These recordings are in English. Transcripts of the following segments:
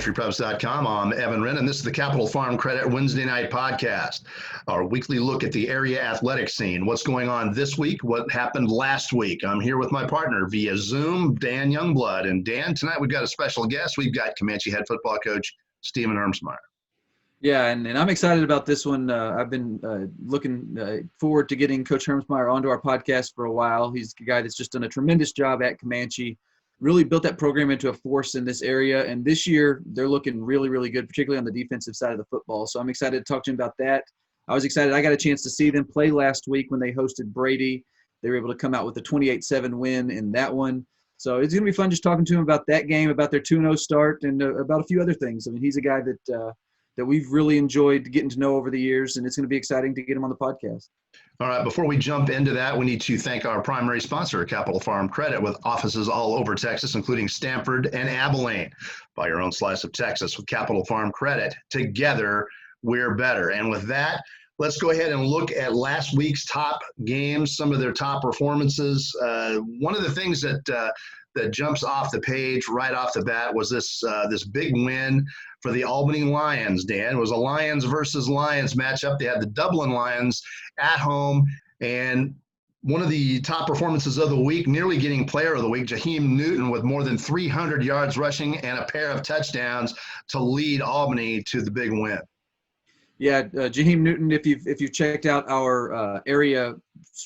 CountryPreps.com. I'm Evan Wren, and this is the Capital Farm Credit Wednesday night podcast, our weekly look at the area athletic scene. What's going on this week? What happened last week? I'm here with my partner via Zoom, Dan Youngblood. And Dan, tonight we've got a special guest. We've got Comanche head football coach Stephen Hermesmeyer. Yeah, and I'm excited about this one. I've been looking forward to getting Coach Hermesmeyer onto our podcast for a while. He's a guy that's just done a tremendous job at Comanche, really built that program into a force in this area. And this year, they're looking really, really good, particularly on the defensive side of the football. So I'm excited to talk to him about that. I was excited. I got a chance to see them play last week when they hosted Brady. They were able to come out with a 28-7 win in that one. So it's going to be fun just talking to him about that game, about their 2-0 start, and about a few other things. I mean, he's a guy that we've really enjoyed getting to know over the years, and it's going to be exciting to get him on the podcast. All right, before we jump into that, we need to thank our primary sponsor, Capital Farm Credit, with offices all over Texas, including Stanford and Albany. Buy your own slice of Texas with Capital Farm Credit. Together, we're better. And with that, let's go ahead and look at last week's top games, some of their top performances. One of the things that jumps off the page right off the bat was this big win for the Albany Lions, Dan. It was a Lions versus Lions matchup. They had the Dublin Lions at home, and one of the top performances of the week, nearly getting player of the week, Jaheim Newton with more than 300 yards rushing and a pair of touchdowns to lead Albany to the big win. Yeah, Jaheim Newton, if you've checked out our area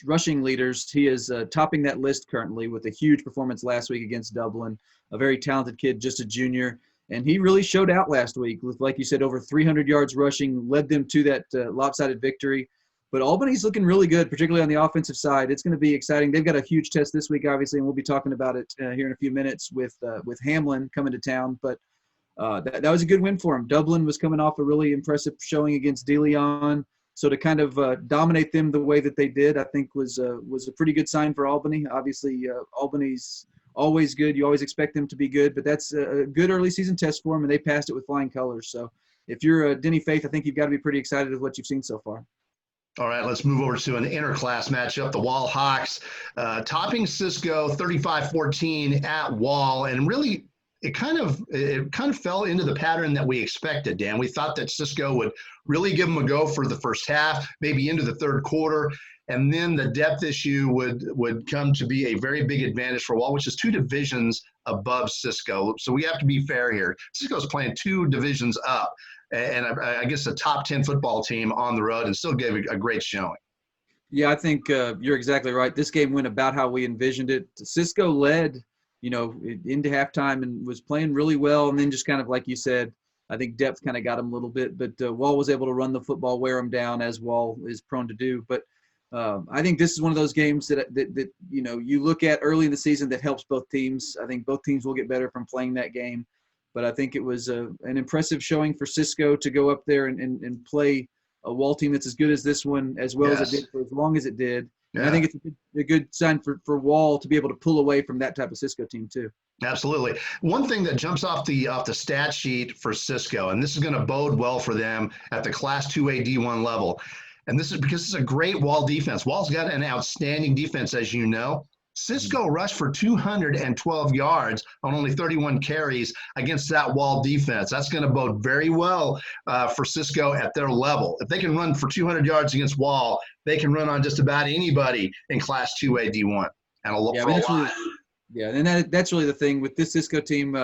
rushing leaders, he is topping that list currently with a huge performance last week against Dublin. A very talented kid, just a junior, and he really showed out last week with, like you said, over 300 yards rushing, led them to that lopsided victory. But Albany's looking really good, particularly on the offensive side. It's going to be exciting. They've got a huge test this week, obviously, and we'll be talking about it here in a few minutes with Hamlin coming to town. But that was a good win for him. Dublin was coming off a really impressive showing against De Leon. So to kind of dominate them the way that they did, I think was a pretty good sign for Albany. Obviously, Albany's always good. You always expect them to be good, but that's a good early season test for them, and they passed it with flying colors. So if you're Denny Faith, I think you've got to be pretty excited with what you've seen so far. All right, let's move over to an interclass matchup. The Wall Hawks topping Cisco 35-14 at Wall, and really it kind of fell into the pattern that we expected, Dan. We thought that Cisco would really give them a go for the first half, maybe into the third quarter, and then the depth issue would come to be a very big advantage for Wall, which is two divisions above Cisco. So we have to be fair here. Cisco's playing two divisions up, and I guess a top 10 football team on the road, and still gave a great showing. Yeah, I think you're exactly right. This game went about how we envisioned it. Cisco led, into halftime and was playing really well, and then just kind of like you said, I think depth kind of got him a little bit. But Wall was able to run the football, wear him down, as Wall is prone to do. But I think this is one of those games that you look at early in the season that helps both teams. I think both teams will get better from playing that game. But I think it was an impressive showing for Cisco to go up there and play a Wall team that's as good as this one, as well as it did for as long as it did. Yeah. And I think it's a good sign for Wall to be able to pull away from that type of Cisco team too. Absolutely. One thing that jumps off the stat sheet for Cisco, and this is going to bode well for them at the Class 2A D1 level, and this is because it's a great Wall defense. Wall's got an outstanding defense, as you know. Cisco rushed for 212 yards on only 31 carries against that Wall defense. That's going to bode very well for Cisco at their level. If they can run for 200 yards against Wall, they can run on just about anybody in Class 2A D1. And a lot. Yeah, and that's really the thing with this Cisco team.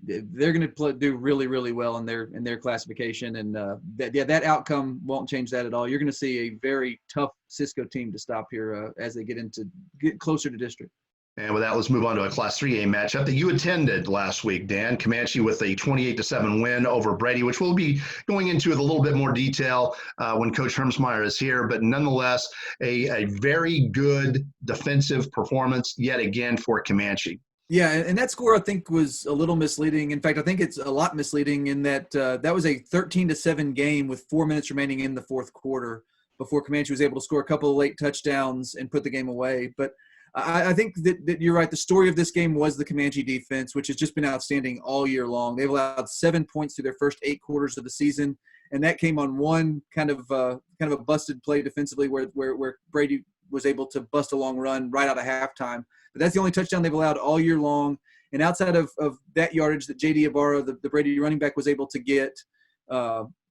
They're going to do really, really well in their classification, and that outcome won't change that at all. You're going to see a very tough Cisco team to stop here as they get closer to district. And with that, let's move on to a Class 3A matchup that you attended last week, Dan. Comanche with a 28-7 win over Brady, which we'll be going into with a little bit more detail when Coach Hermesmeyer is here. But nonetheless, a very good defensive performance yet again for Comanche. Yeah, and that score I think was a little misleading. In fact, I think it's a lot misleading in that that was a 13-7 game with 4 minutes remaining in the fourth quarter before Comanche was able to score a couple of late touchdowns and put the game away. But I think that you're right. The story of this game was the Comanche defense, which has just been outstanding all year long. They've allowed 7 points through their first 8 quarters of the season, and that came on one kind of a busted play defensively where Brady was able to bust a long run right out of halftime. But that's the only touchdown they've allowed all year long. And outside of that yardage that J.D. Ibarra, the Brady running back, was able to get,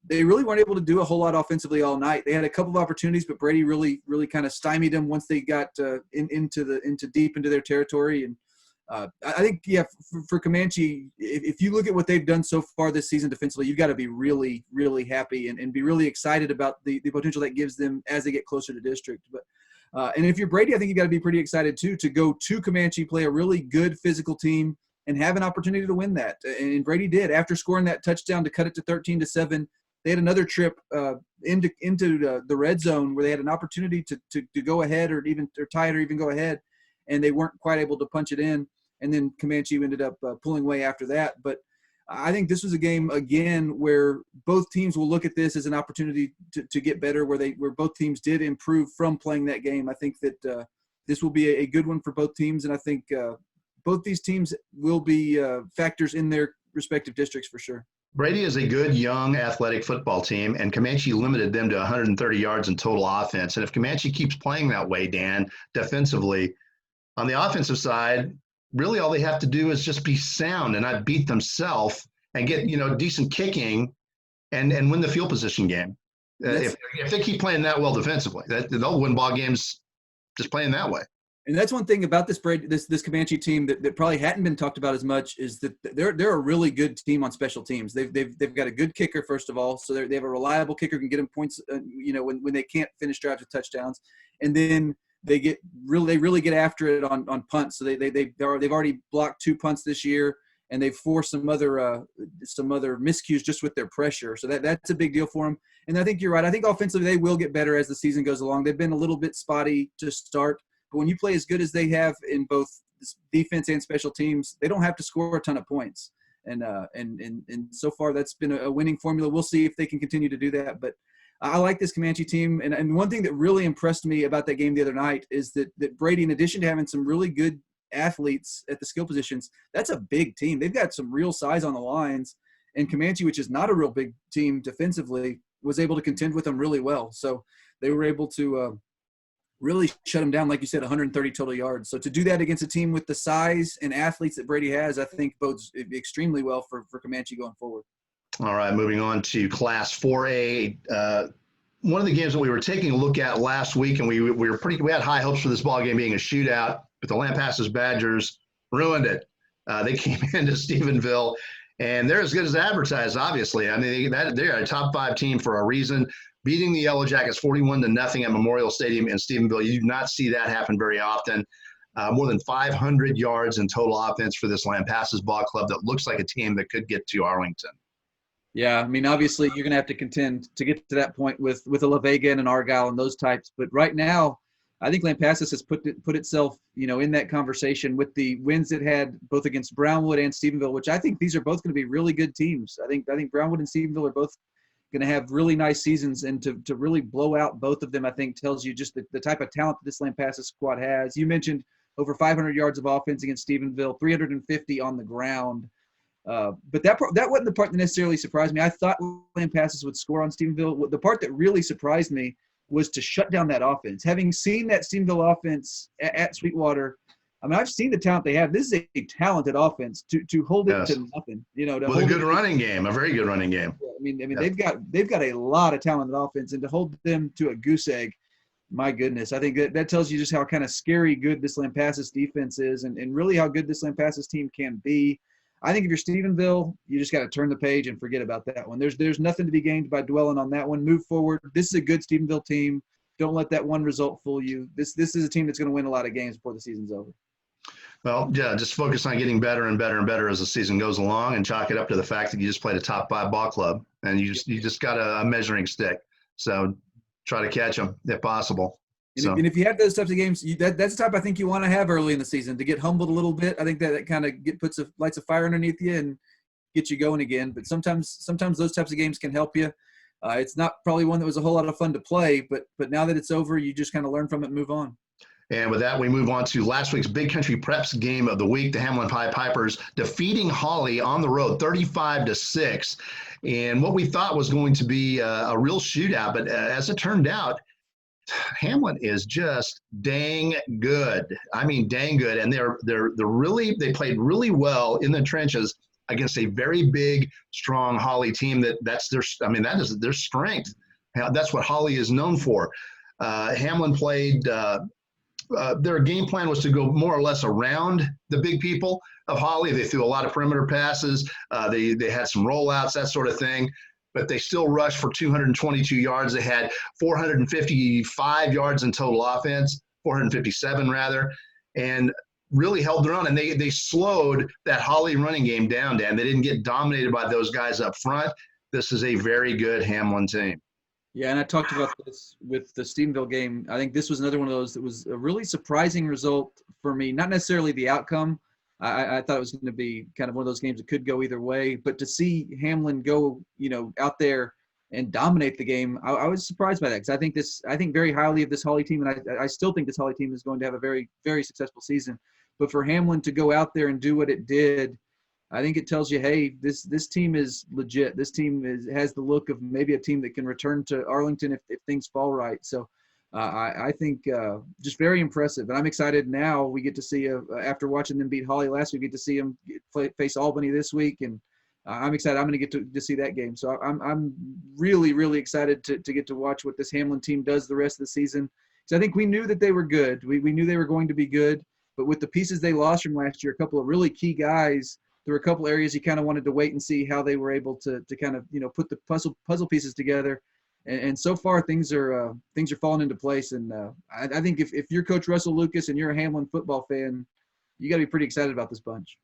they really weren't able to do a whole lot offensively all night. They had a couple of opportunities, but Brady really kind of stymied them once they got into deep into their territory. And I think, for Comanche, if you look at what they've done so far this season defensively, you've got to be really, really happy and be really excited about the potential that gives them as they get closer to district. But and if you're Brady, I think you got to be pretty excited too to go to Comanche, play a really good physical team, and have an opportunity to win that. And Brady did. After scoring that touchdown to cut it to 13-7, they had another trip into the red zone where they had an opportunity to go ahead or tie it or even go ahead, and they weren't quite able to punch it in. And then Comanche ended up pulling away after that. But I think this was a game, again, where both teams will look at this as an opportunity to get better, where both teams did improve from playing that game. I think that this will be a good one for both teams, and I think both these teams will be factors in their respective districts for sure. Brady is a good, young, athletic football team, and Comanche limited them to 130 yards in total offense. And if Comanche keeps playing that way, Dan, defensively, on the offensive side, really all they have to do is just be sound and not beat themselves and get, decent kicking and win the field position game. If they keep playing that well defensively, they'll win ball games just playing that way. And that's one thing about this Comanche team that probably hadn't been talked about as much is that they're a really good team on special teams. They've got a good kicker, first of all, so they have a reliable kicker, can get them points, when they can't finish drives with touchdowns, and then they really get after it on punts. So they've already blocked 2 punts this year, and they've forced some other miscues just with their pressure. So that's a big deal for them. And I think you're right. I think offensively they will get better as the season goes along. They've been a little bit spotty to start. But when you play as good as they have in both defense and special teams, they don't have to score a ton of points. And so far that's been a winning formula. We'll see if they can continue to do that. But I like this Comanche team. And one thing that really impressed me about that game the other night is that Brady, in addition to having some really good athletes at the skill positions, that's a big team. They've got some real size on the lines. And Comanche, which is not a real big team defensively, was able to contend with them really well. So they were able to really shut them down, like you said, 130 total yards. So to do that against a team with the size and athletes that Brady has, I think bodes extremely well for Comanche going forward. All right, moving on to Class 4A. One of the games that we were taking a look at last week, and we had high hopes for this ball game being a shootout, but the Lampasas Badgers ruined it. They came into Stephenville, and they're as good as advertised, obviously. I mean, they're a top 5 team for a reason. Beating the Yellow Jackets 41-0 at Memorial Stadium in Stephenville. You do not see that happen very often. More than 500 yards in total offense for this Lampasas ball club that looks like a team that could get to Arlington. Yeah, I mean, obviously you're going to have to contend to get to that point with a La Vega and an Argyle and those types. But right now, I think Lampasas has put itself, in that conversation with the wins it had both against Brownwood and Stephenville, which I think these are both going to be really good teams. I think Brownwood and Stephenville are both going to have really nice seasons, and to really blow out both of them, I think tells you just the type of talent that this Lampasas squad has. You mentioned over 500 yards of offense against Stephenville, 350 on the ground. But that wasn't the part that necessarily surprised me. I thought Lampasas would score on Stephenville. The part that really surprised me was to shut down that offense. Having seen that Stephenville offense at Sweetwater, I mean, I've seen the talent they have. This is a talented offense to hold it to nothing. With a good running game, a very good running game. I mean, they've got a lot of talented offense, and to hold them to a goose egg, my goodness, I think that tells you just how kind of scary good this Lampasas defense is, and really how good this Lampasas team can be. I think if you're Stephenville, you just got to turn the page and forget about that one. There's nothing to be gained by dwelling on that one. Move forward. This is a good Stephenville team. Don't let that one result fool you. This is a team that's going to win a lot of games before the season's over. Well, yeah, just focus on getting better and better and better as the season goes along, and chalk it up to the fact that you just played a top 5 ball club, and you just got a measuring stick. So try to catch them if possible. And if you have those types of games, that's the type I think you want to have early in the season to get humbled a little bit. I think that kind of lights a fire underneath you and get you going again. But sometimes those types of games can help you. It's not probably one that was a whole lot of fun to play, but now that it's over, you just kind of learn from it and move on. And with that, we move on to last week's Big Country Preps game of the week. The Hamlin Pie Pipers defeating Hawley on the road 35-6. And what we thought was going to be a real shootout, but as it turned out, Hamlin is just dang good. I mean, dang good. And they played really well in the trenches against a very big, strong Holly team. That is their strength. That's what Holly is known for. Hamlin played. Their game plan was to go more or less around the big people of Holly. They threw a lot of perimeter passes. They had some rollouts, that sort of thing. But they still rushed for 222 yards. They had 455 yards in total offense, 457 rather, and really held their own. And they slowed that Holly running game down, Dan. They didn't get dominated by those guys up front. This is a very good Hamlin team. Yeah, and I talked about this with the Stephenville game. I think this was another one of those that was a really surprising result for me. Not necessarily the outcome. I thought it was going to be kind of one of those games that could go either way. But to see Hamlin go, out there and dominate the game, I was surprised by that because I think very highly of this Holly team, and I still think this Holly team is going to have a very, very successful season. But for Hamlin to go out there and do what it did, I think it tells you, hey, this team is legit. This team has the look of maybe a team that can return to Arlington if things fall right. So I think just very impressive. And I'm excited now we get to see, after watching them beat Holly last week, we get to see them face Albany this week. And I'm excited. I'm going to get to see that game. So I'm really, really excited to get to watch what this Hamlin team does the rest of the season. Because I think we knew that they were good. We knew they were going to be good. But with the pieces they lost from last year, a couple of really key guys, there were a couple areas you kind of wanted to wait and see how they were able to kind of, put the puzzle pieces together. And so far things are falling into place. And I think if you're Coach Russell Lucas and you're a Hamlin football fan, you got to be pretty excited about this bunch.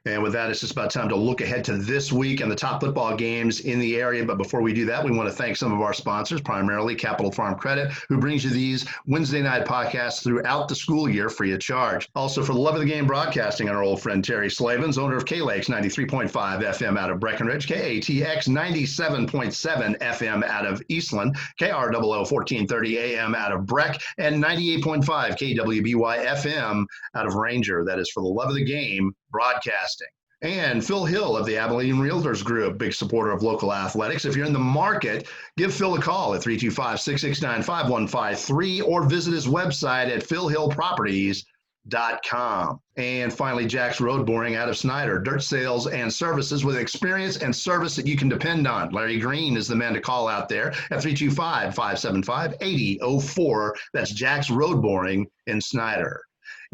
And with that, it's just about time to look ahead to this week and the top football games in the area. But before we do that, we want to thank some of our sponsors, primarily Capital Farm Credit, who brings you these Wednesday night podcasts throughout the school year free of charge. Also, for the love of the game broadcasting, our old friend Terry Slavens, owner of K-Lakes 93.5 FM out of Breckenridge, KATX 97.7 FM out of Eastland, KROO 1430 AM out of Breck, and 98.5 KWBY FM out of Ranger. That is for the love of the game broadcasting. And Phil Hill of the Albany Realtors Group, big supporter of local athletics. If you're in the market, give Phil a call at 325-669-5153 or visit his website at philhillproperties.com. And finally, Jack's Road Boring out of Snyder, dirt sales and services with experience and service that you can depend on. Larry Green is the man to call out there at 325-575-8004. That's Jack's Road Boring in Snyder.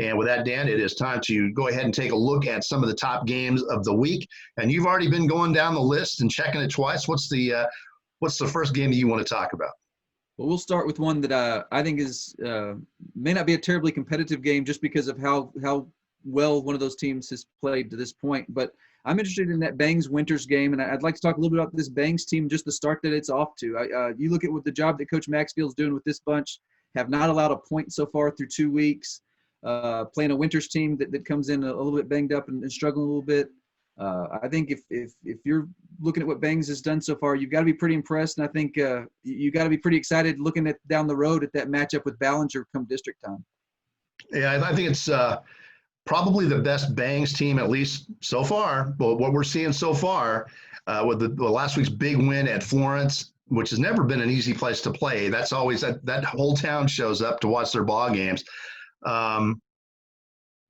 And with that, Dan, it is time to go ahead and take a look at some of the top games of the week. And you've already been going down the list and checking it twice. What's the first game that you want to talk about? Well, we'll start with one that I think is may not be a terribly competitive game just because of how well one of those teams has played to this point. But I'm interested in that Bangs Winters game, and I'd like to talk a little bit about this Bangs team, just the start that it's off to. You look at what the job that Coach Maxfield's doing with this bunch, have not allowed a point so far through 2 weeks. Playing a Winters team that comes in a little bit banged up and struggling a little bit. I think if you're looking at what Bangs has done so far, you've got to be pretty impressed. And I think you got to be pretty excited looking at down the road at that matchup with Ballinger come district time. Yeah, I think it's probably the best Bangs team, at least so far. But what we're seeing so far with the last week's big win at Florence, which has never been an easy place to play. That's always that whole town shows up to watch their ball games.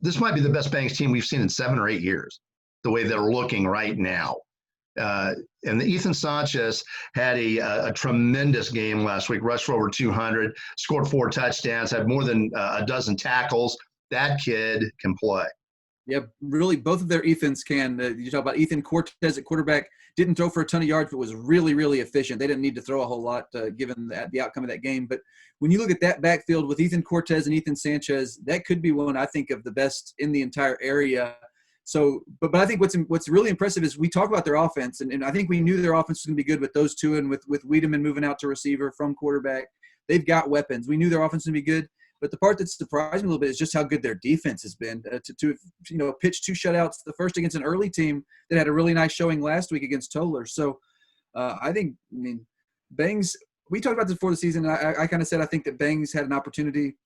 This might be the best Bangs team we've seen in 7 or 8 years, the way they're looking right now. And Ethan Sanchez had a tremendous game last week, rushed for over 200, scored 4 touchdowns, had more than a dozen tackles. That kid can play. Yeah, really, both of their Ethans can. You talk about Ethan Cortez at quarterback, didn't throw for a ton of yards, but was really, really efficient. They didn't need to throw a whole lot given the outcome of that game. But when you look at that backfield with Ethan Cortez and Ethan Sanchez, that could be one, I think, of the best in the entire area. So, but I think what's really impressive is we talk about their offense, and I think we knew their offense was going to be good with those two, and with Wiedemann moving out to receiver from quarterback. They've got weapons. We knew their offense was going to be good. But the part that's surprising a little bit is just how good their defense has been to pitch 2 shutouts, the first against an early team that had a really nice showing last week against Toller. So Bangs, we talked about this before the season. And I kind of said I think that Bangs had an opportunity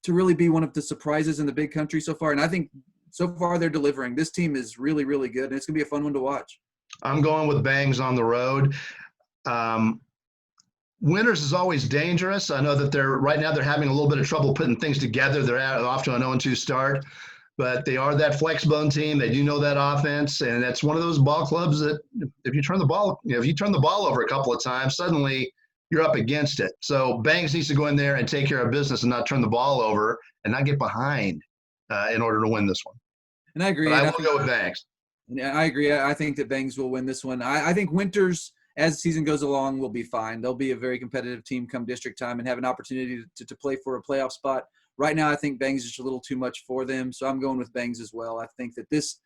to really be one of the surprises in the big country so far. And I think so far they're delivering. This team is really, really good, and it's going to be a fun one to watch. I'm going with Bangs on the road. Winters is always dangerous. I know that right now they're having a little bit of trouble putting things together. They're off to an 0-2 start, but they are that flex bone team. They do know that offense, and that's one of those ball clubs that if you turn the ball over a couple of times, suddenly you're up against it. So Bangs needs to go in there and take care of business and not turn the ball over and not get behind in order to win this one. And I agree. But I will go with Bangs. Yeah, I agree. I think that Bangs will win this one. I think Winters, as the season goes along, will be fine. They'll be a very competitive team come district time and have an opportunity to play for a playoff spot. Right now, I think Bangs is just a little too much for them, so I'm going with Bangs as well. I think that this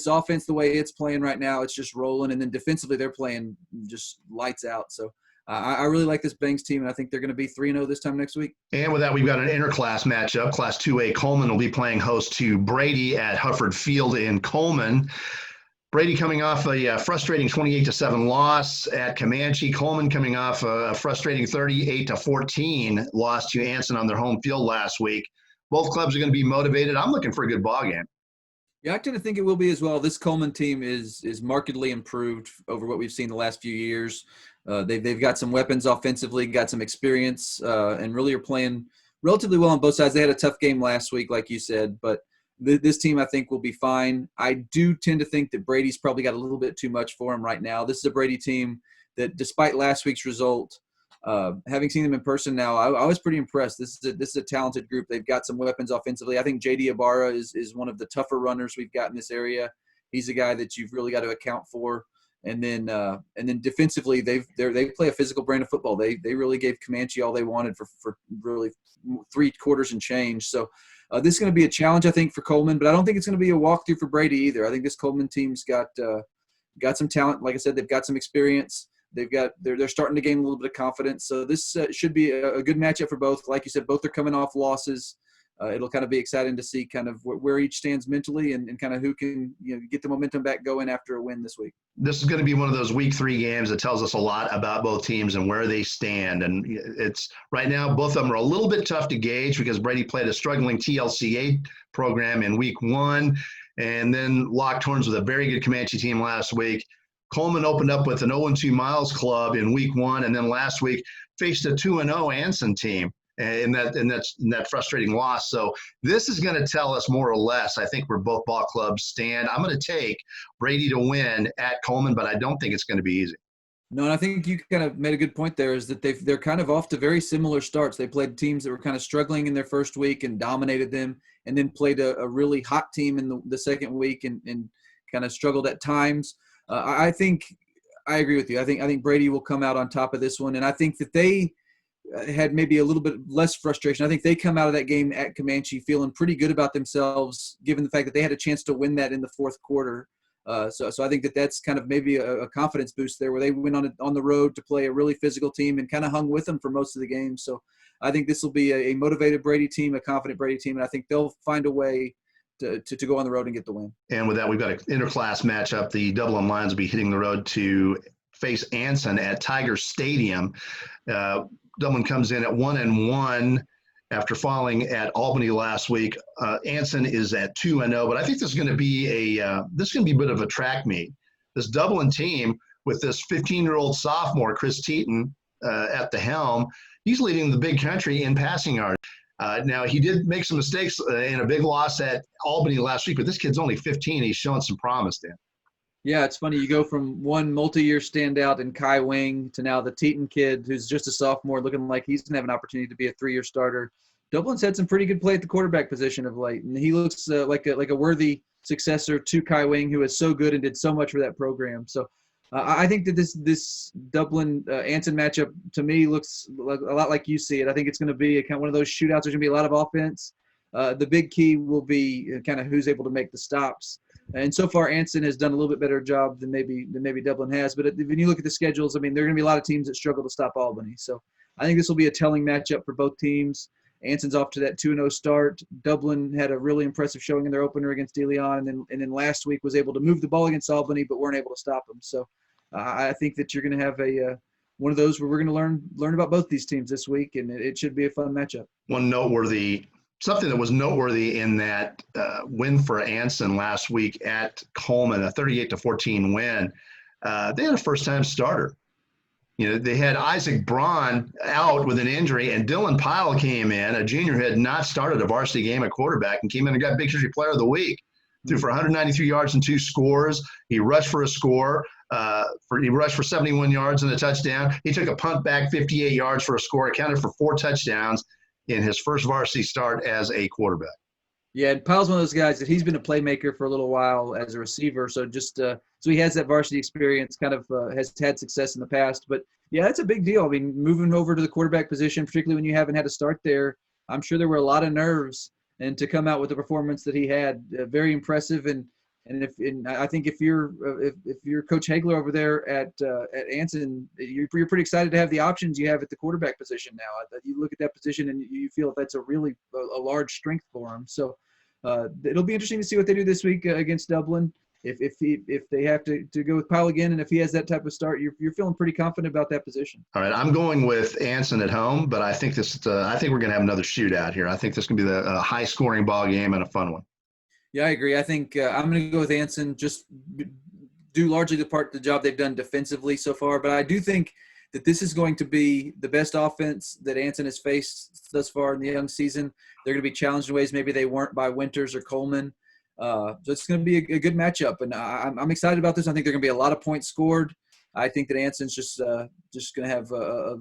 offense, the way it's playing right now, it's just rolling, and then defensively they're playing just lights out. So I really like this Bangs team, and I think they're going to be 3-0 this time next week. And with that, we've got an interclass matchup. Class 2A Coleman will be playing host to Brady at Hufford Field in Coleman. Brady coming off a frustrating 28-7 loss at Comanche. Coleman coming off a frustrating 38-14 loss to Anson on their home field last week. Both clubs are going to be motivated. I'm looking for a good ball game. Yeah, I tend to think it will be as well. This Coleman team is markedly improved over what we've seen the last few years. They've got some weapons offensively, got some experience, and really are playing relatively well on both sides. They had a tough game last week, like you said, but this team I think will be fine. I do tend to think that Brady's probably got a little bit too much for him right now. This is a Brady team that, despite last week's result, having seen them in person now, I was pretty impressed. This is a talented group. They've got some weapons offensively. I think J.D. Ibarra is one of the tougher runners we've got in this area. He's a guy that you've really got to account for. And then defensively, they play a physical brand of football. They really gave Comanche all they wanted for really 3 quarters and change. So this is going to be a challenge, I think, for Coleman, but I don't think it's going to be a walkthrough for Brady either. I think this Coleman team's got some talent. Like I said, they've got some experience. They're starting to gain a little bit of confidence. So this should be a good matchup for both. Like you said, both are coming off losses. It'll kind of be exciting to see kind of where each stands mentally and kind of who can get the momentum back going after a win this week. This is going to be one of those week 3 games that tells us a lot about both teams and where they stand. And it's right now, both of them are a little bit tough to gauge because Brady played a struggling TLCA program in week 1 and then locked horns with a very good Comanche team last week. Coleman opened up with an 0-2 Miles Club in week 1, and then last week faced a 2-0 Anson team in that frustrating loss. So this is going to tell us more or less, I think, where both ball clubs stand. I'm going to take Brady to win at Coleman, but I don't think it's going to be easy. No, and I think you kind of made a good point there is that they're kind of off to very similar starts. They played teams that were kind of struggling in their first week and dominated them, and then played a really hot team in the second week and kind of struggled at times. I think I agree with you. I think Brady will come out on top of this one, and I think that they had maybe a little bit less frustration. I think they come out of that game at Comanche feeling pretty good about themselves, given the fact that they had a chance to win that in the fourth quarter. So I think that's kind of maybe a confidence boost there, where they went on the road to play a really physical team and kind of hung with them for most of the game. So I think this will be a motivated Brady team, a confident Brady team, and I think they'll find a way to go on the road and get the win. And with that, we've got an interclass matchup. The Dublin Lions will be hitting the road to face Anson at Tiger Stadium. Dublin comes in at 1-1 after falling at Albany last week. Anson is at 2-0, but I think this is going to be a bit of a track meet. This Dublin team with this 15-year-old sophomore Chris Teton at the helm, he's leading the big country in passing yards. Now, he did make some mistakes in a big loss at Albany last week, but this kid's only 15. He's showing some promise, Dan. Yeah, it's funny. You go from one multi-year standout in Kai Wing to now the Teton kid who's just a sophomore looking like he's going to have an opportunity to be a 3-year starter. Dublin's had some pretty good play at the quarterback position of late, and he looks like a worthy successor to Kai Wing, who is so good and did so much for that program. So I think that this Dublin Anson matchup to me looks a lot like you see it. I think it's going to be kind of one of those shootouts. There's going to be a lot of offense. The big key will be kind of who's able to make the stops. And so far, Anson has done a little bit better job than maybe Dublin has. But when you look at the schedules, I mean, there are going to be a lot of teams that struggle to stop Albany. So I think this will be a telling matchup for both teams. Anson's off to that 2-0 start. Dublin had a really impressive showing in their opener against De Leon, and then last week was able to move the ball against Albany, but weren't able to stop them. So I think that you're going to have one of those where we're going to learn about both these teams this week, and it should be a fun matchup. Something that was noteworthy in that win for Anson last week at Coleman, a 38-14 win. They had a first-time starter. They had Isaac Braun out with an injury, and Dylan Pyle came in, a junior who had not started a varsity game at quarterback, and came in and got Big Country Player of the Week. Threw for 193 yards and 2 scores. He rushed for a score. He rushed for 71 yards and a touchdown. He took a punt back 58 yards for a score. Accounted for 4 touchdowns in his first varsity start as a quarterback. Yeah, and Pyle's one of those guys that he's been a playmaker for a little while as a receiver. So so he has that varsity experience, kind of has had success in the past. But, yeah, that's a big deal. I mean, moving over to the quarterback position, particularly when you haven't had a start there, I'm sure there were a lot of nerves. And to come out with the performance that he had, very impressive. And I think if you're Coach Hagler over there at Anson, you're pretty excited to have the options you have at the quarterback position now. You look at that position and you feel that's a really a large strength for him. So it'll be interesting to see what they do this week against Dublin. If they have to go with Pyle again, and if he has that type of start, you're feeling pretty confident about that position. All right, I'm going with Anson at home, but I think I think we're going to have another shootout here. I think this is going to be a high-scoring ball game and a fun one. Yeah, I agree. I think I'm going to go with Anson. Just do largely the job they've done defensively so far, but I do think that this is going to be the best offense that Anson has faced thus far in the young season. They're going to be challenged in ways maybe they weren't by Winters or Coleman. So it's going to be a good matchup, and I'm excited about this. I think there are going to be a lot of points scored. I think that Anson's just going to have a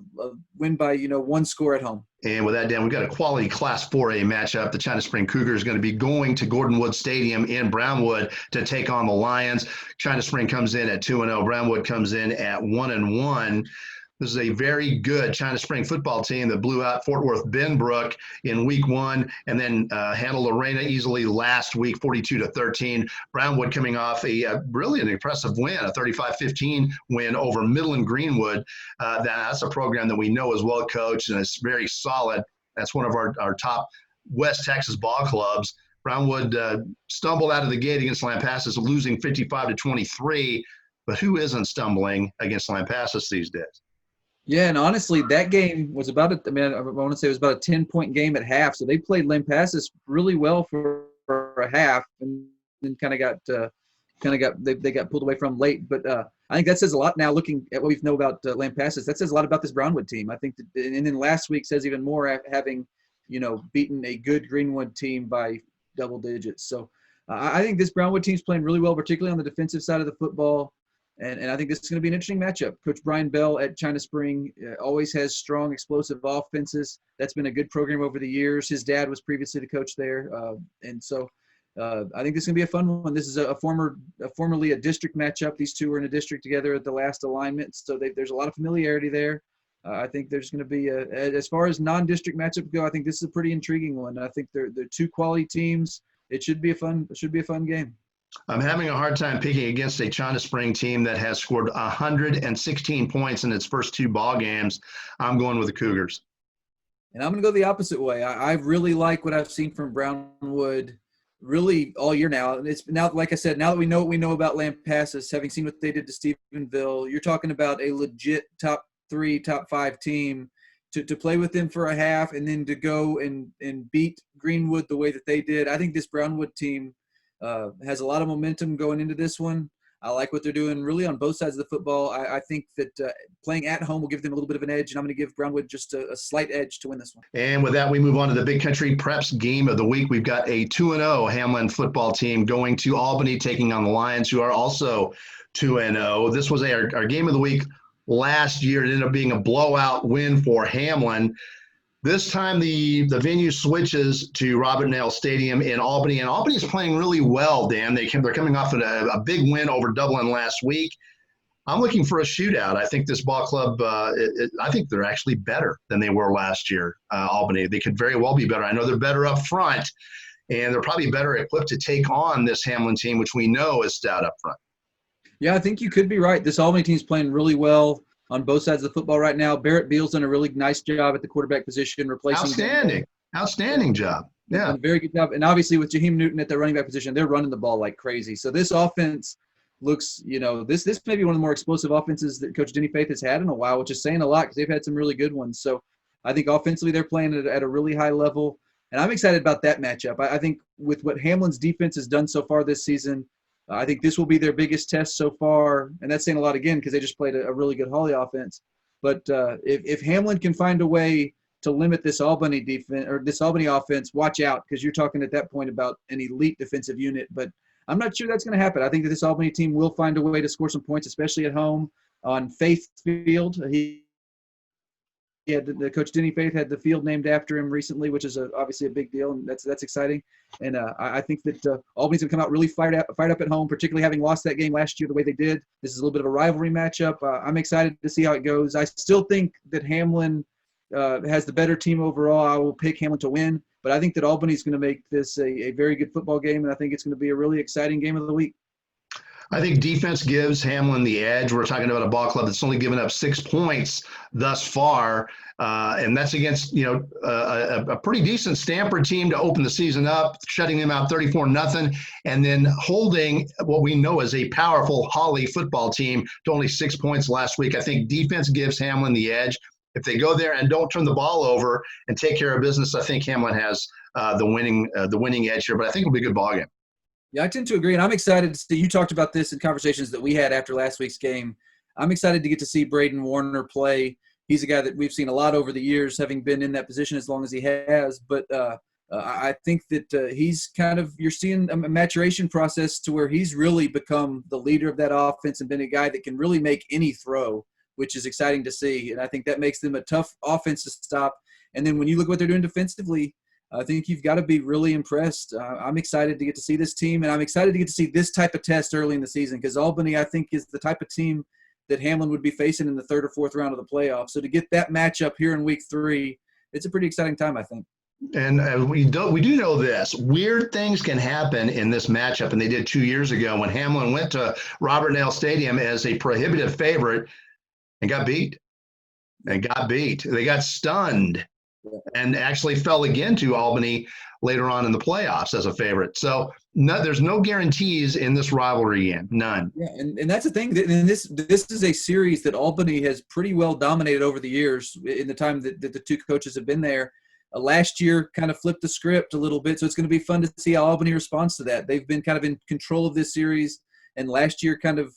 win by 1 score at home. And with that, Dan, we've got a quality Class 4A matchup. The China Spring Cougars are going to be going to Gordon Wood Stadium in Brownwood to take on the Lions. China Spring comes in at 2-0. Brownwood comes in at 1-1. This is a very good China Spring football team that blew out Fort Worth Benbrook in week 1 and then handled Lorena easily last week, 42-13. Brownwood coming off really an impressive win, a 35-15 win over Midland Greenwood. That's a program that we know is well coached and it's very solid. That's one of our top West Texas ball clubs. Brownwood stumbled out of the gate against Lampasas, losing 55-23. But who isn't stumbling against Lampasas these days? Yeah, and honestly, that game was I want to say it was about a 10-point game at half. So they played Lampasas really well for a half, and then kind of got pulled away from late. But I think that says a lot now. Looking at what we know about Lampasas, that says a lot about this Brownwood team. I think, and then last week says even more, having beaten a good Greenwood team by double digits. So I think this Brownwood team's playing really well, particularly on the defensive side of the football. And I think this is going to be an interesting matchup. Coach Brian Bell at China Spring always has strong, explosive offenses. That's been a good program over the years. His dad was previously the coach there. And so I think this is going to be a fun one. This is formerly a district matchup. These two were in a district together at the last alignment. So there's a lot of familiarity there. I think there's going to be as far as non-district matchups go, I think this is a pretty intriguing one. I think they're two quality teams. It should be a fun game. I'm having a hard time picking against a China Spring team that has scored 116 points in its first 2 ball games. I'm going with the Cougars. And I'm going to go the opposite way. I really like what I've seen from Brownwood really all year now. It's now, like I said, now that we know what we know about Lampasas, having seen what they did to Stephenville, you're talking about a legit top 3, top 5 team. To play with them for a half and then to go and beat Greenwood the way that they did. I think this Brownwood team has a lot of momentum going into this one. I like what they're doing really on both sides of the football. I think that playing at home will give them a little bit of an edge, and I'm going to give Brownwood just a slight edge to win this one. And with that, we move on to the Big Country Preps game of the week. We've got a 2-0 Hamlin football team going to Albany, taking on the Lions, who are also 2-0. This was our game of the week last year. It ended up being a blowout win for Hamlin. This time the venue switches to Robert Nail Stadium in Albany, and Albany is playing really well, Dan. They're coming off a big win over Dublin last week. I'm looking for a shootout. I think this ball club, I think they're actually better than they were last year, Albany. They could very well be better. I know they're better up front, and they're probably better equipped to take on this Hamlin team, which we know is stout up front. Yeah, I think you could be right. This Albany team's playing really well on both sides of the football right now. Barrett Beal's done a really nice job at the quarterback position, replacing Outstanding job. Yeah. Very good job. And obviously with Jaheim Newton at the running back position, they're running the ball like crazy. So this offense looks, this may be one of the more explosive offenses that Coach Denny Faith has had in a while, which is saying a lot because they've had some really good ones. So I think offensively they're playing at a really high level. And I'm excited about that matchup. I think with what Hamlin's defense has done so far this season, I think this will be their biggest test so far, and that's saying a lot again because they just played a really good Holly offense. But if Hamlin can find a way to limit this Albany defense or this Albany offense, watch out, because you're talking at that point about an elite defensive unit. But I'm not sure that's going to happen. I think that this Albany team will find a way to score some points, especially at home on Faith Field. The coach Denny Faith had the field named after him recently, which is obviously a big deal, and that's exciting. And I think that Albany's going to come out really fired up at home, particularly having lost that game last year the way they did. This is a little bit of a rivalry matchup. I'm excited to see how it goes. I still think that Hamlin has the better team overall. I will pick Hamlin to win, but I think that Albany's going to make this a very good football game, and I think it's going to be a really exciting game of the week. I think defense gives Hamlin the edge. We're talking about a ball club that's only given up 6 points thus far, and that's against a pretty decent Stanford team to open the season up, shutting them out 34-0, and then holding what we know as a powerful Holly football team to only 6 points last week. I think defense gives Hamlin the edge. If they go there and don't turn the ball over and take care of business, I think Hamlin has the winning edge here. But I think it'll be a good ball game. Yeah, I tend to agree, and I'm excited to see. You talked about this in conversations that we had after last week's game. I'm excited to get to see Braden Warner play. He's a guy that we've seen a lot over the years, having been in that position as long as he has. But I think that he's you're seeing a maturation process to where he's really become the leader of that offense and been a guy that can really make any throw, which is exciting to see. And I think that makes them a tough offense to stop. And then when you look what they're doing defensively, I think you've got to be really impressed. I'm excited to get to see this team, and I'm excited to get to see this type of test early in the season because Albany, I think, is the type of team that Hamlin would be facing in the third or fourth round of the playoffs. So to get that matchup here in week 3, it's a pretty exciting time, I think. And we do know this. Weird things can happen in this matchup, and they did 2 years ago when Hamlin went to Robert Nail Stadium as a prohibitive favorite and got beat. They got stunned. And actually fell again to Albany later on in the playoffs as a favorite. So there's no guarantees in this rivalry game, none. Yeah, and that's the thing. And this is a series that Albany has pretty well dominated over the years in the time that the two coaches have been there. Last year kind of flipped the script a little bit, so it's going to be fun to see how Albany responds to that. They've been kind of in control of this series, and last year kind of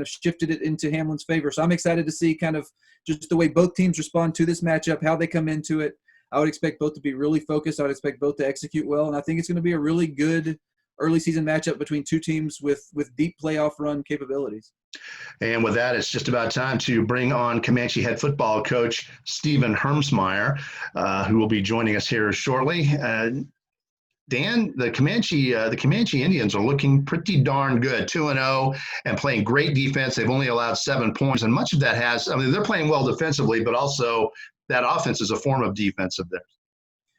shifted it into Hamlin's favor. So I'm excited to see kind of just the way both teams respond to this matchup, how they come into it. I would expect both to be really focused. I would expect both to execute well. And I think it's going to be a really good early season matchup between two teams with deep playoff run capabilities. And with that, it's just about time to bring on Comanche head football coach Stephen Hermesmeyer, who will be joining us here shortly. Dan, the Comanche Indians are looking pretty darn good, 2-0 and playing great defense. They've only allowed 7 points, and much of that they're playing well defensively, but also that offense is a form of defense of theirs.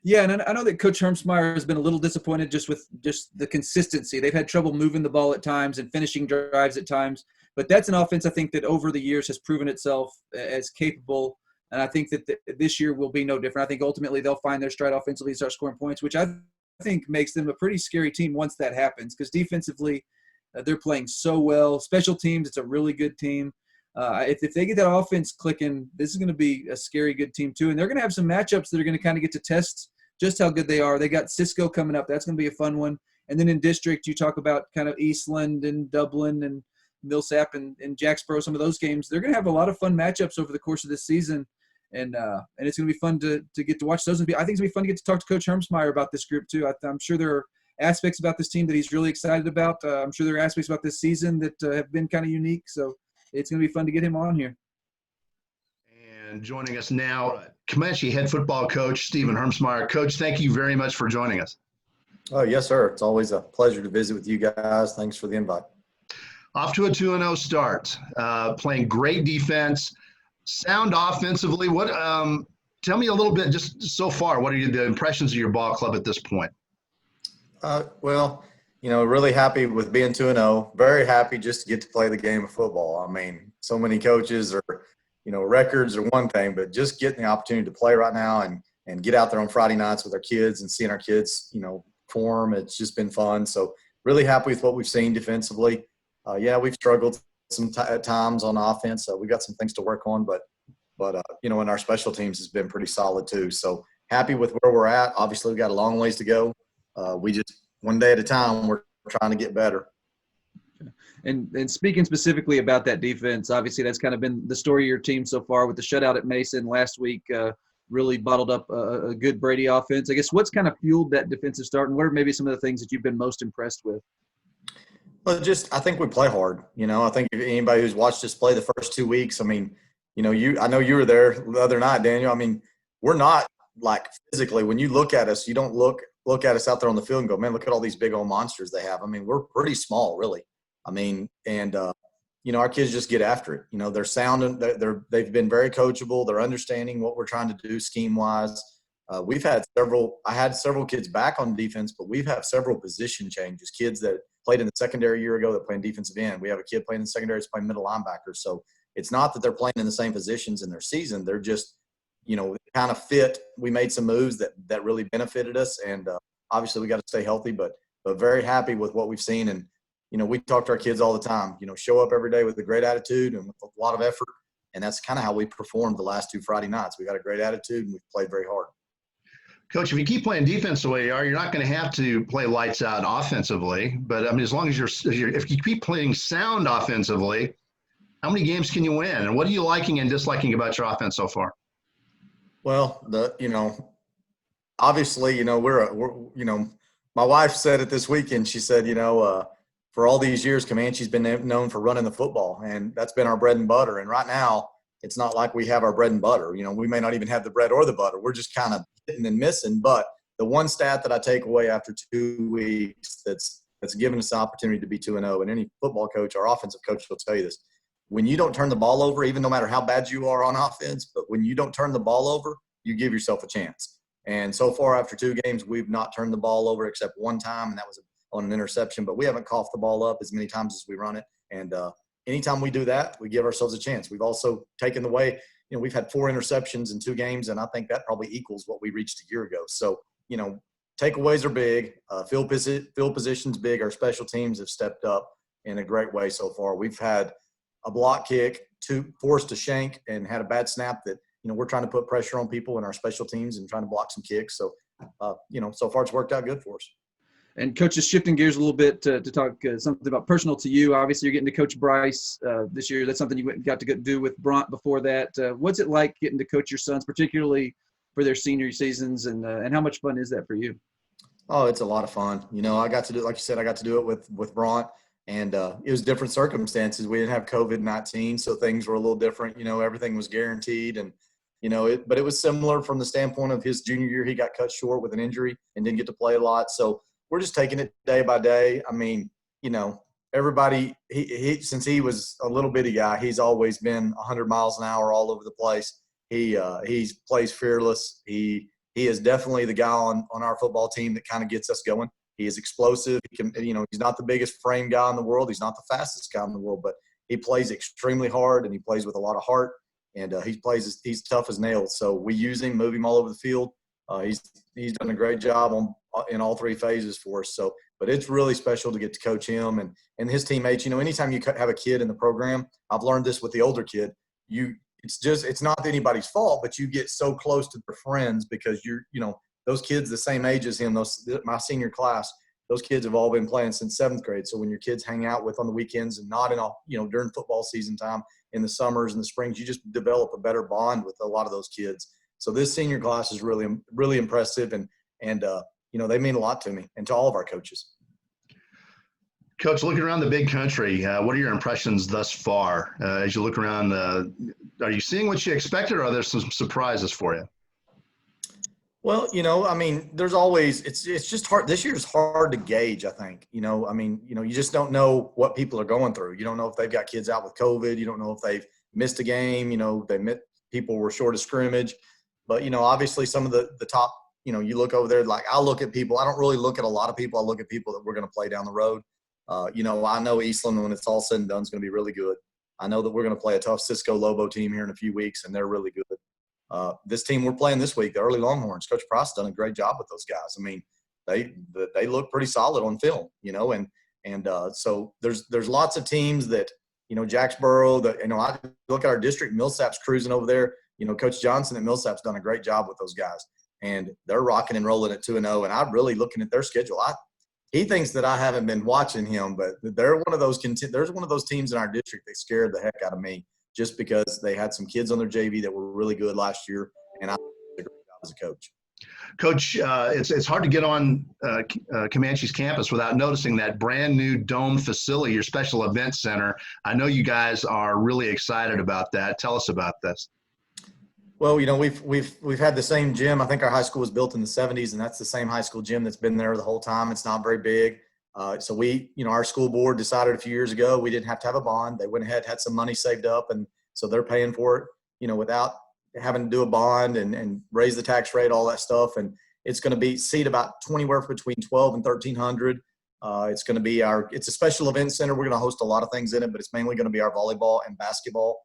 Yeah, and I know that Coach Hermesmeyer has been a little disappointed just with the consistency. They've had trouble moving the ball at times and finishing drives at times, but that's an offense I think that over the years has proven itself as capable, and I think that this year will be no different. I think ultimately they'll find their stride offensively and start scoring points, which I think makes them a pretty scary team once that happens because defensively they're playing so well. Special teams, it's a really good team. If they get that offense clicking, this is going to be a scary good team too. And they're going to have some matchups that are going to kind of get to test just how good they are. They got Cisco coming up. That's going to be a fun one. And then in district, you talk about kind of Eastland and Dublin and Millsap and Jacksboro, some of those games. They're going to have a lot of fun matchups over the course of this season. And it's going to be fun to get to watch those. I think it's going to be fun to get to talk to Coach Hermesmeyer about this group too. I'm sure there are aspects about this team that he's really excited about. I'm sure there are aspects about this season that have been kind of unique. So it's going to be fun to get him on here. And joining us now, Comanche head football coach Stephen Hermesmeyer. Coach, thank you very much for joining us. Oh, yes, sir. It's always a pleasure to visit with you guys. Thanks for the invite. Off to a 2-0 start, playing great defense, sound offensively. Tell me a little bit just so far, what are the impressions of your ball club at this point? Well, really happy with being 2-0. Very happy just to get to play the game of football. I mean, so many coaches are, records are one thing, but just getting the opportunity to play right now and get out there on Friday nights with our kids and seeing our kids, perform, it's just been fun. So really happy with what we've seen defensively. We've struggled at times on offense. We've got some things to work on, but and our special teams has been pretty solid too. So happy with where we're at. Obviously, we've got a long ways to go. We just one day at a time, we're trying to get better. And speaking specifically about that defense, obviously that's kind of been the story of your team so far with the shutout at Mason last week. Really bottled up a good Brady offense. I guess what's kind of fueled that defensive start, and what are maybe some of the things that you've been most impressed with? Well, I think we play hard. I think if anybody who's watched us play the first 2 weeks, I mean, I know you were there the other night, Daniel. I mean, we're not like physically, when you look at us, you don't look at us out there on the field and go, man, look at all these big old monsters they have. I mean, we're pretty small, really. I mean, and our kids just get after it. They're sound and they've been very coachable. They're understanding what we're trying to do scheme wise. I had several kids back on defense, but we've had several position changes. Kids that played in the secondary a year ago that play in defensive end. We have a kid playing in the secondary that's playing middle linebacker. So it's not that they're playing in the same positions in their season. They're just, kind of fit. We made some moves that really benefited us. And obviously we got to stay healthy, but very happy with what we've seen. And, we talk to our kids all the time, show up every day with a great attitude and with a lot of effort. And that's kind of how we performed the last 2 Friday nights. We got a great attitude and we've played very hard. Coach, if you keep playing defense the way you are, you're not going to have to play lights out offensively. But I mean, as long as if you keep playing sound offensively, how many games can you win? And what are you liking and disliking about your offense so far? Well, obviously, my wife said it this weekend. She said, for all these years, Comanche's been known for running the football, and that's been our bread and butter. And right now, it's not like we have our bread and butter. We may not even have the bread or the butter. We're just kind of hitting and missing. But the one stat that I take away after 2 weeks that's given us the opportunity to be 2-0, and any football coach or offensive coach will tell you this, when you don't turn the ball over, even no matter how bad you are on offense, but when you don't turn the ball over, you give yourself a chance. And so far after 2 games, we've not turned the ball over except one time, and that was on an interception. But we haven't coughed the ball up as many times as we run it. And anytime we do that, we give ourselves a chance. We've also taken away, we've had 4 interceptions in 2 games, and I think that probably equals what we reached a year ago. So, takeaways are big. Field position's big. Our special teams have stepped up in a great way so far. We've had a block kick, 2 forced a shank, and had a bad snap that, we're trying to put pressure on people in our special teams and trying to block some kicks. So, so far it's worked out good for us. And Coach, just shifting gears a little bit to talk something about personal to you. Obviously, you're getting to coach Bryce this year. That's something you got to do with Bront before that. What's it like getting to coach your sons, particularly for their senior seasons, and how much fun is that for you? Oh, it's a lot of fun. I got to do, like you said, I got to do it with Bront, and it was different circumstances. We didn't have COVID-19, so things were a little different. Everything was guaranteed, and but it was similar from the standpoint of his junior year. He got cut short with an injury and didn't get to play a lot. So we're just taking it day by day. I mean, everybody, he since he was a little bitty guy, he's always been 100 miles an hour all over the place. He plays fearless. He is definitely the guy on our football team that kind of gets us going. He is explosive. He can, he's not the biggest frame guy in the world. He's not the fastest guy in the world, but he plays extremely hard and he plays with a lot of heart. And he's tough as nails. So we use him, move him all over the field. He's done a great job in all 3 phases for us. So, but it's really special to get to coach him and his teammates. Anytime you have a kid in the program, I've learned this with the older kid. It's not anybody's fault, but you get so close to their friends because those kids the same age as him. My senior class, those kids have all been playing since 7th grade. So when your kids hang out with on the weekends and not during football season time, in the summers and the springs, you just develop a better bond with a lot of those kids. So this senior class is really, really impressive. And they mean a lot to me and to all of our coaches. Coach, looking around the big country, what are your impressions thus far? As you look around, are you seeing what you expected, or are there some surprises for you? Well, there's always it's just hard. This year is hard to gauge, I think. You just don't know what people are going through. You don't know if they've got kids out with COVID. You don't know if they've missed a game. People were short of scrimmage. But, obviously some of the top, you look over there, like I look at people. I don't really look at a lot of people. I look at people that we're going to play down the road. I know Eastland, when it's all said and done, is going to be really good. I know that we're going to play a tough Cisco Lobo team here in a few weeks, and they're really good. This team we're playing this week, the early Longhorns, Coach Price done a great job with those guys. I mean, they look pretty solid on film, so there's lots of teams that, Jacksboro, I look at our district, Millsap's cruising over there. Coach Johnson at Millsap's done a great job with those guys, and they're rocking and rolling at 2-0. And I'm really looking at their schedule. he thinks that I haven't been watching him, but there's one of those teams in our district that scared the heck out of me just because they had some kids on their JV that were really good last year, and I did a great job as a coach. Coach, it's hard to get on Comanche's campus without noticing that brand new dome facility, your special event center. I know you guys are really excited about that. Tell us about this. Well, we've had the same gym. I think our high school was built in the 70s, and that's the same high school gym that's been there the whole time. It's not very big. So our school board decided a few years ago we didn't have to have a bond. They went ahead, had some money saved up, and so they're paying for it, without having to do a bond and raise the tax rate, all that stuff. And it's going to seat about anywhere between 12 and 1,300. It's going to be it's a special event center. We're going to host a lot of things in it, but it's mainly going to be our volleyball and basketball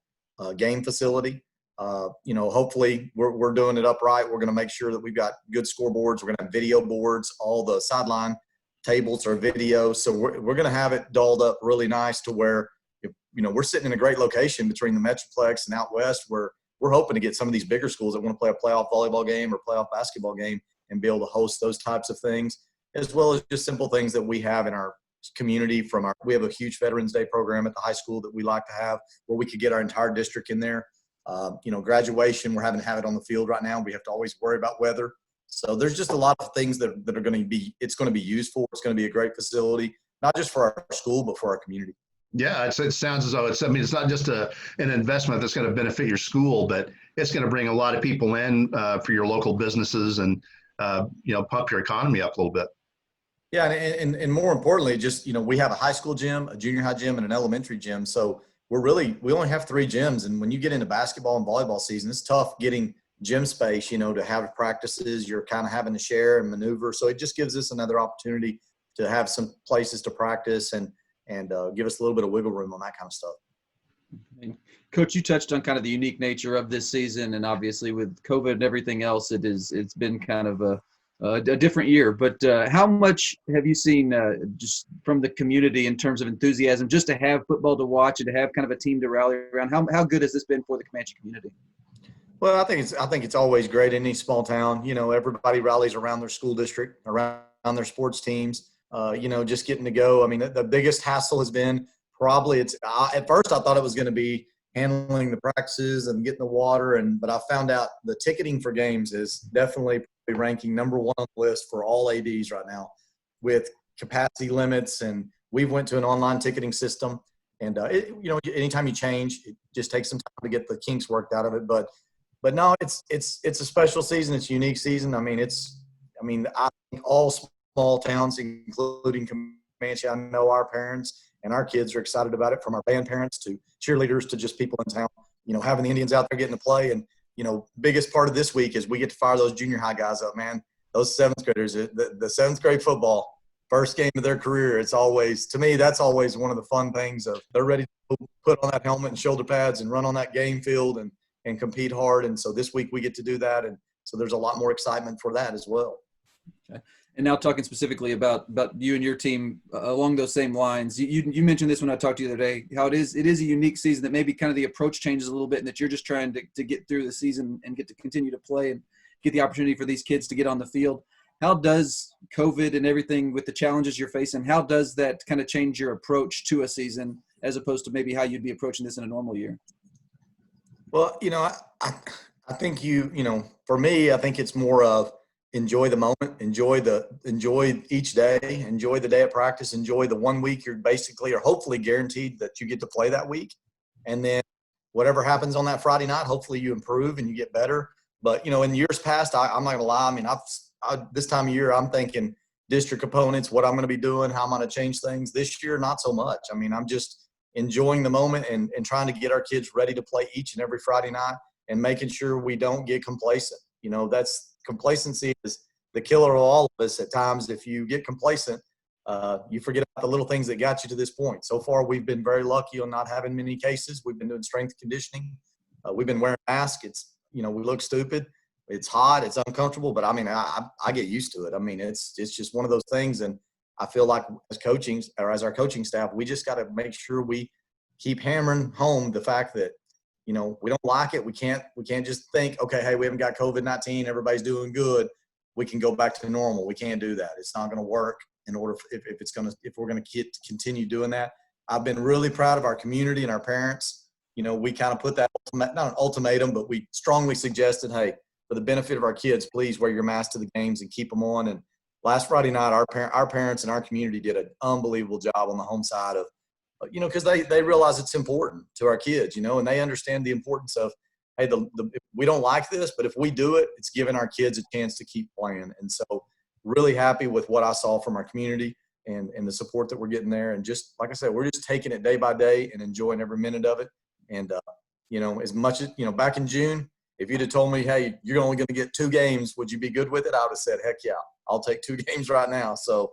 game facility. Hopefully we're doing it upright. We're going to make sure that we've got good scoreboards. We're going to have video boards. All the sideline tables are video. So we're going to have it dolled up really nice to where, we're sitting in a great location between the Metroplex and out west where we're hoping to get some of these bigger schools that want to play a playoff volleyball game or playoff basketball game and be able to host those types of things, as well as just simple things that we have in our community we have a huge Veterans Day program at the high school that we like to have where we could get our entire district in there. Graduation, we're having to have it on the field right now. We have to always worry about weather. So there's just a lot of things that are going to be, it's going to be used for. It's going to be a great facility, not just for our school, but for our community. Yeah, it sounds as though it's not just an investment that's going to benefit your school, but it's going to bring a lot of people in for your local businesses and, pump your economy up a little bit. Yeah. And more importantly, just, we have a high school gym, a junior high gym, and an elementary gym. So we only have 3 gyms. And when you get into basketball and volleyball season, it's tough getting gym space, to have practices. You're kind of having to share and maneuver. So it just gives us another opportunity to have some places to practice and give us a little bit of wiggle room on that kind of stuff. And Coach, you touched on kind of the unique nature of this season, and obviously with COVID and everything else, it's been kind of a different year. But how much have you seen just from the community in terms of enthusiasm, just to have football to watch and to have kind of a team to rally around? How good has this been for the Comanche community? Well, I think it's always great in any small town. Everybody rallies around their school district, around their sports teams. Just getting to go. I mean, the biggest hassle has been probably at first I thought it was going to be handling the practices and getting the water, but I found out the ticketing for games is definitely ranking number 1 on the list for all ADs right now with capacity limits. And we've went to an online ticketing system, and anytime you change, it just takes some time to get the kinks worked out of it. But no, it's a special season. It's a unique season. I think all small towns, including Comanche, I know our parents and our kids are excited about it, from our band parents to cheerleaders to just people in town, having the Indians out there getting to play. And, biggest part of this week is we get to fire those junior high guys up, man. Those 7th graders, the 7th grade football, first game of their career. It's always, to me, that's always one of the fun things of they're ready to put on that helmet and shoulder pads and run on that game field and compete hard. And so this week we get to do that. And so there's a lot more excitement for that as well. Okay. And now talking specifically about you and your team along those same lines, you mentioned this when I talked to you the other day, how it is a unique season that maybe kind of the approach changes a little bit and that you're just trying to get through the season and get to continue to play and get the opportunity for these kids to get on the field. How does COVID and everything with the challenges you're facing, how does that kind of change your approach to a season as opposed to maybe how you'd be approaching this in a normal year? Well, I think for me, I think it's more of enjoy the moment, enjoy each day, enjoy the day of practice, enjoy the 1 week you're basically or hopefully guaranteed that you get to play that week. And then whatever happens on that Friday night, hopefully you improve and you get better. But, in years past, I'm not going to lie. I mean, this time of year, I'm thinking district opponents, what I'm going to be doing, how I'm going to change things. This year, not so much. I mean, I'm just enjoying the moment and trying to get our kids ready to play each and every Friday night and making sure we don't get complacent. Complacency is the killer of all of us at times. If you get complacent, you forget about the little things that got you to this point. So far, we've been very lucky on not having many cases. We've been doing strength conditioning. We've been wearing masks. we look stupid. It's hot. It's uncomfortable. But, I get used to it. It's just one of those things. And I feel like as our coaching staff, we just got to make sure we keep hammering home the fact that, we don't like it. We can't just think, okay, hey, we haven't got COVID-19. Everybody's doing good. We can go back to normal. We can't do that. It's not going to work. in order if we're going to continue doing that. I've been really proud of our community and our parents. We kind of put that not an ultimatum, but we strongly suggested, hey, for the benefit of our kids, please wear your mask to the games and keep them on. And last Friday night, our parents and our community did an unbelievable job on the home side of, because they realize it's important to our kids, and they understand the importance of, hey, if we don't like this, but if we do it, it's giving our kids a chance to keep playing. And so really happy with what I saw from our community and the support that we're getting there. And just, like I said, we're just taking it day by day and enjoying every minute of it. And, as much as, back in June, if you'd have told me, hey, you're only going to get 2 games, would you be good with it? I would have said, heck yeah, I'll take 2 games right now. So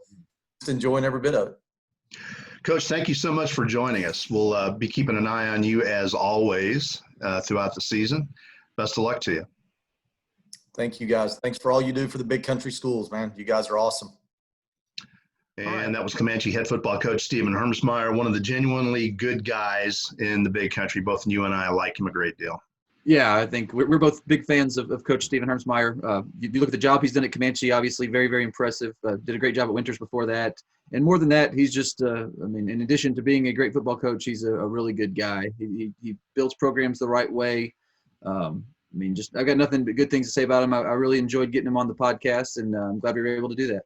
just enjoying every bit of it. Coach, thank you so much for joining us. We'll be keeping an eye on you as always throughout the season. Best of luck to you. Thank you, guys. Thanks for all you do for the big country schools, man. You guys are awesome. And that was Comanche head football coach Stephen Hermesmeyer, one of the genuinely good guys in the big country. Both you and I like him a great deal. Yeah, I think we're both big fans of Coach Stephen Hermesmeyer. You look at the job he's done at Comanche, obviously very, very impressive. Did a great job at Winters before that. And more than that, he's just, in addition to being a great football coach, he's a really good guy. He builds programs the right way. I've got nothing but good things to say about him. I really enjoyed getting him on the podcast, and I'm glad we were able to do that.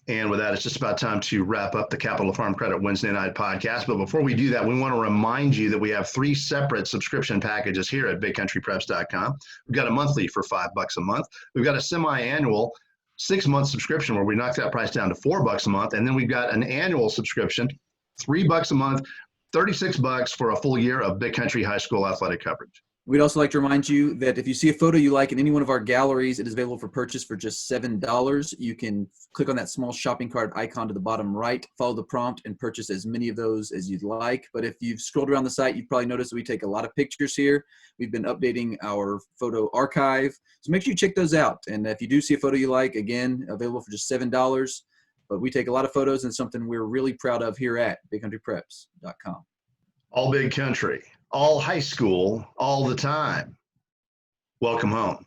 And with that, it's just about time to wrap up the Capital Farm Credit Wednesday Night Podcast. But before we do that, we want to remind you that we have 3 separate subscription packages here at BigCountryPreps.com. We've got a monthly for $5 a month. We've got a semi-annual 6-month subscription where we knocked that price down to $4 a month. And then we've got an annual subscription, $3 a month, $36 for a full year of Big Country High School athletic coverage. We'd also like to remind you that if you see a photo you like in any one of our galleries, it is available for purchase for just $7. You can click on that small shopping cart icon to the bottom right, follow the prompt, and purchase as many of those as you'd like. But if you've scrolled around the site, you've probably noticed that we take a lot of pictures here. We've been updating our photo archive, so make sure you check those out. And if you do see a photo you like, again, available for just $7. But we take a lot of photos, and something we're really proud of here at BigCountryPreps.com. All Big Country, all high school, all the time. Welcome home.